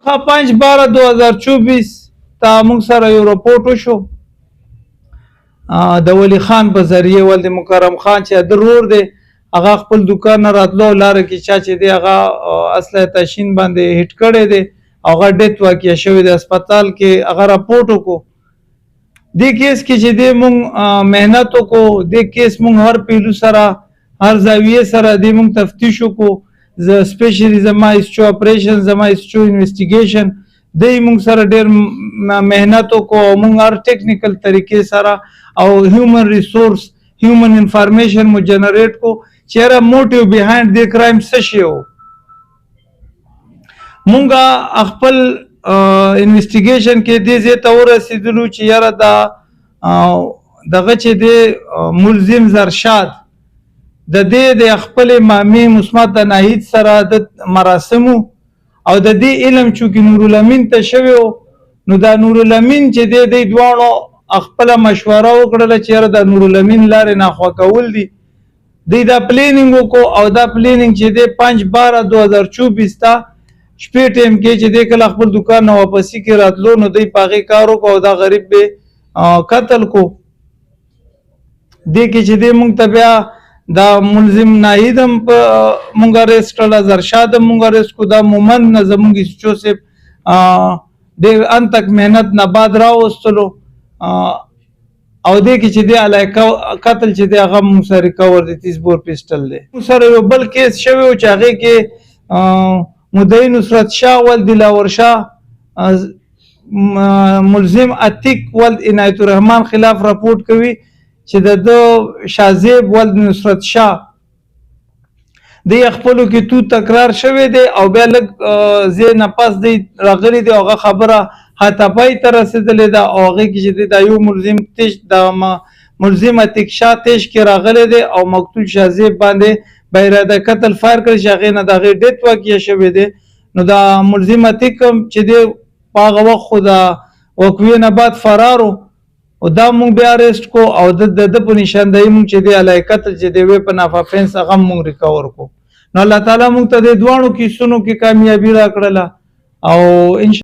5/12/2024 ته موږ سره یو رپورټ وشو د ولی خان په ذریعه ولد مکرم خان چې د رور دی هغه خپل دکان نه راتلو لاره کې چا چې دی هغه اصله تشین باندې هټ کړی دی هغه ډیت واقع شوی د هسپتال کې هغه رپورټ وکړو دې کیس کې چې دی مونږ مهنت وکړو دې کیس مونږ هر پیلو سره هر زاویه سره دې مونږ تفتیش وکړو سپیشلی زما ایسچو اپریشن زما ایسچو انویسټیګیشن دې مونږ سره ډېر مهنت وکړو مونږ هر ټیکنیکل طریقې سره او هیومن ریسورس هیومن انفارمیشن مو جنریټ کو چیرې موټیو بیهایند دې کرایم څه شی و مونږ خپل انویسټیګیشن کې دې ځای ته ورسېدلو چې یاره دغه چې دی ملزم زرشاد د دې د خپل مامې مسمت د ناهید سره د مراسمو او د دې علم چونکې نورالامین ته شوی و نو دا نورالامین چې دی دوی دواړو خپله مشوره وکړله چې یاره د نورالامین لارې ناخوا کول دي دوی دا پلینینګ وکړو او دا پلینینګ چې دی 5/12/2024 ته شپې ټیم کې چې دی کله خپل دکان نه واپسي کې راتلو نو دوی په هغې کار وکړو او دا غریب به قتل کو دې کې چې دی مونږ ته بیا دا ملزم ناهید هم مونږ اریسټ کړله زرشاد هم مونږ اریسټ کړو دا مومند نه زمونږ ایسچو صاحب ډېر ان تک محنت نه بعد راوستلو او دې کې چې دی علاقه قتل چې دی هغه مونږ سره ریکور دی 30 بور پیسټل دی مونږ سره یو بل کیس شوی و چې هغې کې مدعی نصرت شاه ولد دلاور شاه ملزم عتیق ولد عنایت الرحمن خلاف رپورټ کوي چې د شازیب ولد نصرت شاه دی خپلو کې تو تکرار شوی دی او بیا لږ ځای نه پس دی راغلی دی هغه خبره هاتپای ته رسېدلې ده او هغې کې چې دی دا یو ملزم عتیق شاه تیش کې راغلی دی او مقتول شازیب باندې به اراده قتل فایر کړی چې هغې نه د هغې ډیت واقع شوی دی نو دا ملزم عتیق چې دی په هغه وخت خو د وقوې نه بعد فرار و او دا مونږ بیا اریسټ کو او د په نشاندهي مونږ چې دی علیه قتل چې دی وی په نافافینس هغه مونږ ریکور کو نو الله تعالی مونږ ته د دواړو کیسونو کې کامیابي راکړله او